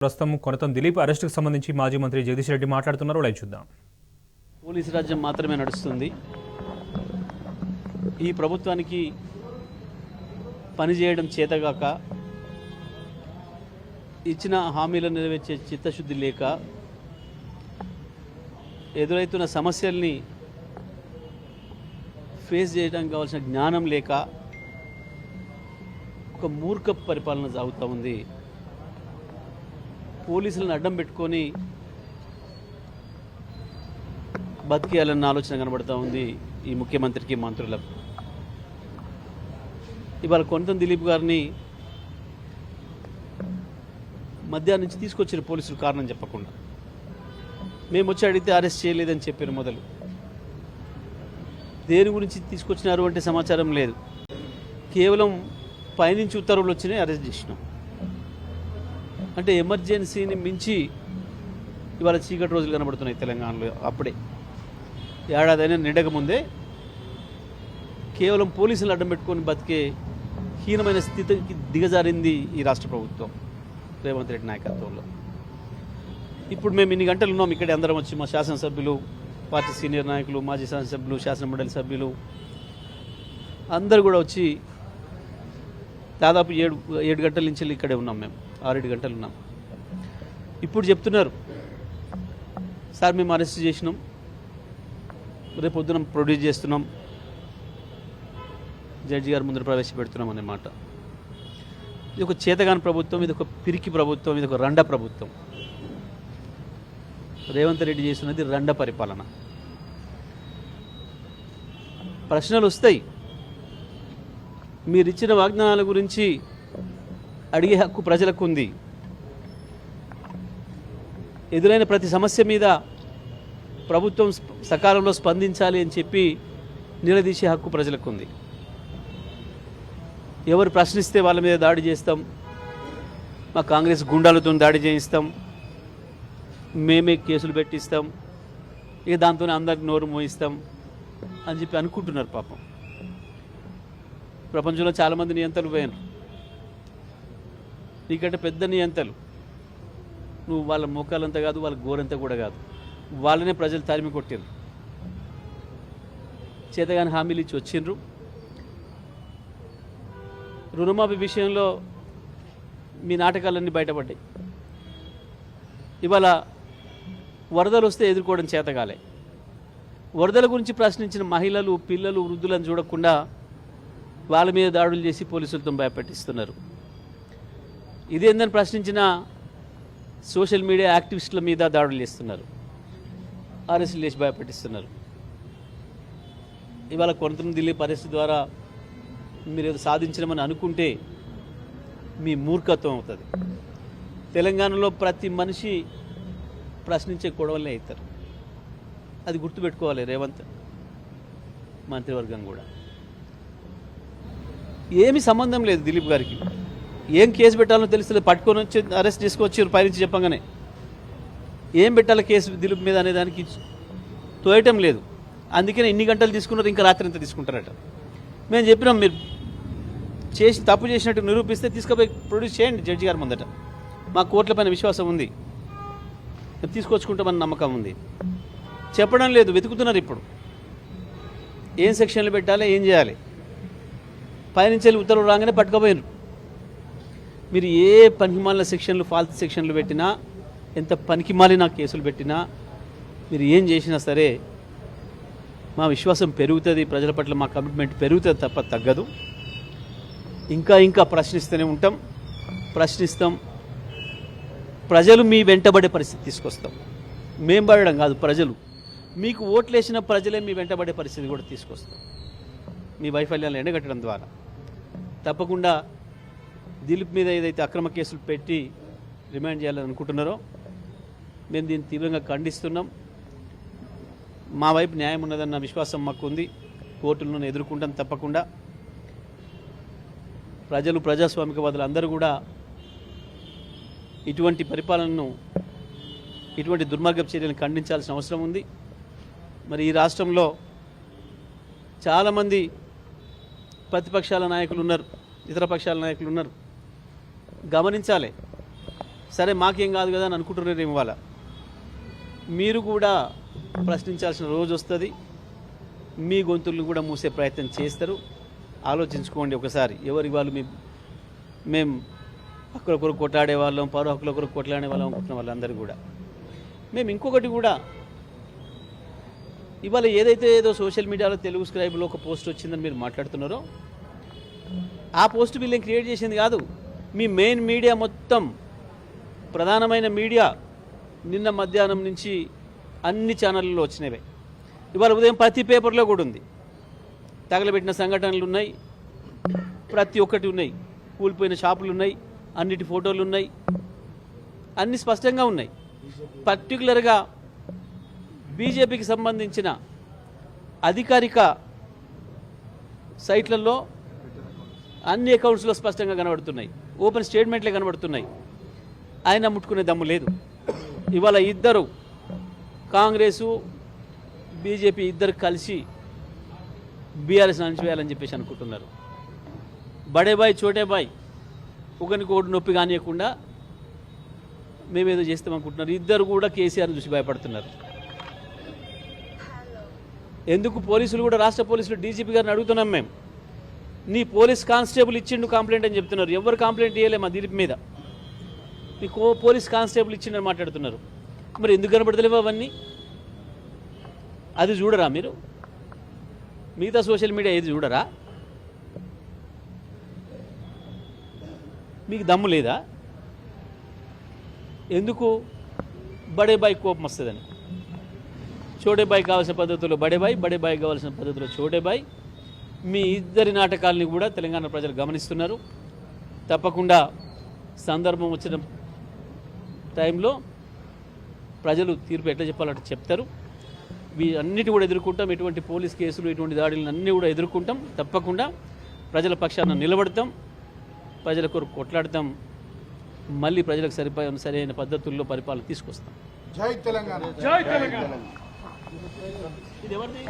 ప్రస్తుతం కొనతం దిలీప్ అరెస్టుకు సంబంధించి మాజీ మంత్రి జగదీష్ రెడ్డి మాట్లాడుతున్నారు. లైవ్ చూద్దాం. పోలీసు రాజ్యం మాత్రమే నడుస్తుంది. ఈ ప్రభుత్వానికి పనిచేయడం చేతగాక, ఇచ్చిన హామీలను నెరవేర్చే చిత్తశుద్ధి లేక, ఎదురవుతున్న సమస్యల్ని ఫేస్ చేయడానికి కావాల్సిన జ్ఞానం లేక ఒక మూర్ఖ పరిపాలన సాగుతూ ఉంది. పోలీసులను అడ్డం పెట్టుకొని బతికేయాలన్న ఆలోచన కనబడుతూ ఉంది ఈ ముఖ్యమంత్రికి, మంత్రులకు. ఇవాళ కొనతం దిలీప్ గారిని మధ్యాహ్నం నుంచి తీసుకొచ్చిన పోలీసులు కారణం చెప్పకుండా. మేము వచ్చి అడిగితే అరెస్ట్ చేయలేదని చెప్పారు. మొదలు దేని గురించి తీసుకొచ్చినారు అంటే సమాచారం లేదు. కేవలం పైనుంచి ఉత్తర్వులు వచ్చినాయి, అరెస్ట్ చేసినాం. అంటే ఎమర్జెన్సీని మించి ఇవాళ చీకటి రోజులు కనబడుతున్నాయి తెలంగాణలో. అప్పుడే ఏడాదైనా నిండక ముందే కేవలం పోలీసులు అడ్డం పెట్టుకొని బతికే హీనమైన స్థితికి దిగజారింది ఈ రాష్ట్ర ప్రభుత్వం రేవంత్ రెడ్డి నాయకత్వంలో. ఇప్పుడు మేము ఇన్ని గంటలు ఉన్నాం ఇక్కడే, అందరం వచ్చి మా శాసనసభ్యులు, పార్టీ సీనియర్ నాయకులు, మాజీ శాసనసభ్యులు, శాసనమండలి సభ్యులు అందరూ కూడా వచ్చి దాదాపు ఏడు గంటల నుంచి ఇక్కడే ఉన్నాం. మేము 6-7 గంటలు ఉన్నాం. ఇప్పుడు చెప్తున్నారు, సార్ మేము అరెస్ట్ చేసినాం, రేపు పొద్దున ప్రొడ్యూస్ చేస్తున్నాం, జడ్జి గారి ముందు ప్రవేశపెడుతున్నాం అనే మాట. ఇది ఒక చేతగాని ప్రభుత్వం, ఇది ఒక పిరికి ప్రభుత్వం, ఇది ఒక రండ ప్రభుత్వం. రేవంత్ రెడ్డి చేస్తున్నది రండ పరిపాలన. ప్రశ్నలు వస్తాయి. మీరు ఇచ్చిన వాగ్దానాల గురించి అడిగే హక్కు ప్రజలకు ఉంది. ఎదురైన ప్రతి సమస్య మీద ప్రభుత్వం సకాలంలో స్పందించాలి అని చెప్పి నిలదీసే హక్కు ప్రజలకు ఉంది. ఎవరు ప్రశ్నిస్తే వాళ్ళ మీద దాడి చేస్తాం, మా కాంగ్రెస్ గుండాలతో దాడి చేయిస్తాం, మేమే కేసులు పెట్టిస్తాం, ఇక దాంతోనే అందరికి నోరు మోయిస్తాం అని చెప్పి అనుకుంటున్నారు. పాపం ప్రపంచంలో చాలామంది నియంతలు పోయారు. నీకంటే పెద్ద నియంతలు నువ్వు వాళ్ళ మోకాలంతా కాదు, వాళ్ళ గోరంతా కూడా కాదు, వాళ్ళనే ప్రజలు తరిమి కొట్టిండ్రు. చేతగాని హామీలు ఇచ్చి వచ్చిండ్రు. రుణమాఫీ విషయంలో మీ నాటకాలన్నీ బయటపడ్డాయి. ఇవాళ వరదలు వస్తే ఎదుర్కోవడం చేతగాలే. వరదల గురించి ప్రశ్నించిన మహిళలు, పిల్లలు, వృద్ధులను చూడకుండా వాళ్ళ మీద దాడులు చేసి పోలీసులతో భయపెట్టిస్తున్నారు. ఇదేందని ప్రశ్నించిన సోషల్ మీడియా యాక్టివిస్టుల మీద దాడులు చేస్తున్నారు, అరెస్టులు చేసి భయపెట్టిస్తున్నారు. ఇవాళ కొనతం దిలీప్ అరెస్ట్ ద్వారా మీరు ఏదో సాధించడమని అనుకుంటే మీ మూర్ఖత్వం అవుతుంది. తెలంగాణలో ప్రతి మనిషి ప్రశ్నించే గొడవలే అవుతారు. అది గుర్తుపెట్టుకోవాలి రేవంత్ మంత్రివర్గం కూడా. ఏమీ సంబంధం లేదు దిలీప్ గారికి. ఏం కేసు పెట్టాలో తెలుస్తుంది. పట్టుకొని వచ్చి అరెస్ట్ చేసుకొచ్చారు పైనుంచి చెప్పగానే. ఏం పెట్టాలి కేసు దిలీప్ మీద అనే దానికి తోయటం లేదు. అందుకనే ఇన్ని గంటలు తీసుకున్నారు, ఇంకా రాత్రి అంతా తీసుకుంటారట. మేము చెప్పినాం, మీరు చేసి తప్పు చేసినట్టు నిరూపిస్తే తీసుకుపోయి ప్రొడ్యూస్ చేయండి జడ్జి గారి ముందట. మా కోర్టుల పైన విశ్వాసం ఉంది, తీసుకొచ్చుకుంటామని నమ్మకం ఉంది. చెప్పడం లేదు, వెతుకుతున్నారు. ఇప్పుడు ఏం సెక్షన్లు పెట్టాలి, ఏం చేయాలి, పైనుంచి ఉత్తర్వులు రాగానే పట్టుకుపోయినారు. మీరు ఏ పనికిమాలిన సెక్షన్లు, ఫాల్తు సెక్షన్లు పెట్టినా, ఎంత పనికిమాలిన కేసులు పెట్టినా, మీరు ఏం చేసినా సరే మా విశ్వాసం పెరుగుతుంది, ప్రజల పట్ల మా కమిట్మెంట్ పెరుగుతుంది తప్ప తగ్గదు. ఇంకా ఇంకా ప్రశ్నిస్తూనే ఉంటాం, ప్రశ్నిస్తాం. ప్రజలు మీ వెంటబడే పరిస్థితి తీసుకొస్తాం. మేం పడడం కాదు, ప్రజలు మీకు ఓట్లేసిన ప్రజలే మీ వెంటబడే పరిస్థితి కూడా తీసుకొస్తాం. మీ వైఫల్యాలను ఎండగట్టడం ద్వారా తప్పకుండా దిలీప్ మీద ఏదైతే అక్రమ కేసులు పెట్టి రిమాండ్ చేయాలని అనుకుంటున్నారో మేము దీన్ని తీవ్రంగా ఖండిస్తున్నాం. మా వైపు న్యాయం ఉన్నదన్న విశ్వాసం మాకు ఉంది. కోర్టులను ఎదుర్కొంటాం తప్పకుండా. ప్రజలు, ప్రజాస్వామికవాదులు అందరూ కూడా ఇటువంటి పరిపాలనను, ఇటువంటి దుర్మార్గపు చర్యలను ఖండించాల్సిన అవసరం ఉంది. మరి ఈ రాష్ట్రంలో చాలామంది ప్రతిపక్షాల నాయకులు ఉన్నారు, ఇతర పక్షాల నాయకులు ఉన్నారు. గమనించాలి, సరే మాకేం కాదు కదా అని అనుకుంటున్నారు ఇవాళ. మీరు కూడా ప్రశ్నించాల్సిన రోజు వస్తుంది, మీ గొంతులను కూడా మూసే ప్రయత్నం చేస్తారు. ఆలోచించుకోండి ఒకసారి. ఎవరి వాళ్ళు మేము హక్కుల కొరకు కొట్లాడే వాళ్ళం, పౌర హక్కుల కొరకు కొట్లాడే వాళ్ళం అనుకుంటున్న వాళ్ళందరూ కూడా. మేము ఇంకొకటి కూడా ఇవాళ ఏదో సోషల్ మీడియాలో తెలుగు స్క్రైబ్లో ఒక పోస్ట్ వచ్చిందని మీరు మాట్లాడుతున్నారో, ఆ పోస్ట్ వీళ్ళని క్రియేట్ చేసింది కాదు. మీ మెయిన్ మీడియా మొత్తం, ప్రధానమైన మీడియా నిన్న మధ్యాహ్నం నుంచి అన్ని ఛానళ్ళలో వచ్చినవే. ఇవాళ ఉదయం ప్రతి పేపర్లో కూడా ఉంది. తగలబెట్టిన సంఘటనలు ఉన్నాయి, ప్రతి ఒక్కటి ఉన్నాయి. కూలిపోయిన షాపులు ఉన్నాయి, అన్నిటి ఫోటోలు ఉన్నాయి, అన్ని స్పష్టంగా ఉన్నాయి. పర్టికులర్గా బీజేపీకి సంబంధించిన అధికారిక సైట్లలో అన్ని అకౌంట్స్లో స్పష్టంగా కనబడుతున్నాయి, ఓపెన్ స్టేట్మెంట్లే కనబడుతున్నాయి. ఆయన ముట్టుకునే దమ్ము లేదు. ఇవాళ ఇద్దరు, కాంగ్రెసు బీజేపీ ఇద్దరు కలిసి బీఆర్ఎస్ అణచివేయాలని చెప్పేసి అనుకుంటున్నారు. బడేబాయ్ చోటేబాయ్ ఒకరికి ఒకటి నొప్పి కానియకుండా మేమేదో చేస్తామనుకుంటున్నారు. ఇద్దరు కూడా కేసీఆర్ని చూసి భయపడుతున్నారు. ఎందుకు పోలీసులు కూడా, రాష్ట్ర పోలీసులు డీజీపీ గారిని అడుగుతున్నాం మేము, నీ పోలీస్ కానిస్టేబుల్ ఇచ్చిండు కంప్లైంట్ అని చెప్తున్నారు. ఎవరు కంప్లైంట్ ఇవ్వలే మా దిలీప్ మీద, మీకు పోలీస్ కానిస్టేబుల్ ఇచ్చిండని మాట్లాడుతున్నారు. మరి ఎందుకు కనబడతలేవు అవన్నీ? అది చూడరా మీరు? మిగతా సోషల్ మీడియా ఏది చూడరా? మీకు దమ్ము లేదా? ఎందుకు? బడేబాయ్ కోపం వస్తుందని. చోటేబాయ్ కావాల్సిన పద్ధతిలో బడేబాయ్, బడేబాయ్ కావాల్సిన పద్ధతిలో చోటేబాయ్. మీ ఇద్దరి నాటకాలని కూడా తెలంగాణ ప్రజలు గమనిస్తున్నారు. తప్పకుండా సందర్భం వచ్చిన టైంలో ప్రజలు తీర్పు ఎట్లా చెప్పాలంటే చెప్తారు. అన్నిటి కూడా ఎదుర్కొంటాం. ఎటువంటి పోలీస్ కేసులు, ఎటువంటి దాడులను అన్నీ కూడా ఎదుర్కొంటాం. తప్పకుండా ప్రజల పక్షాన నిలబడతాం, ప్రజల కొరకు కొట్లాడతాం. మళ్ళీ ప్రజలకు సరైన పద్ధతుల్లో పరిపాలన తీసుకొస్తాం. జై తెలంగాణ. ఇది ఎవరిది?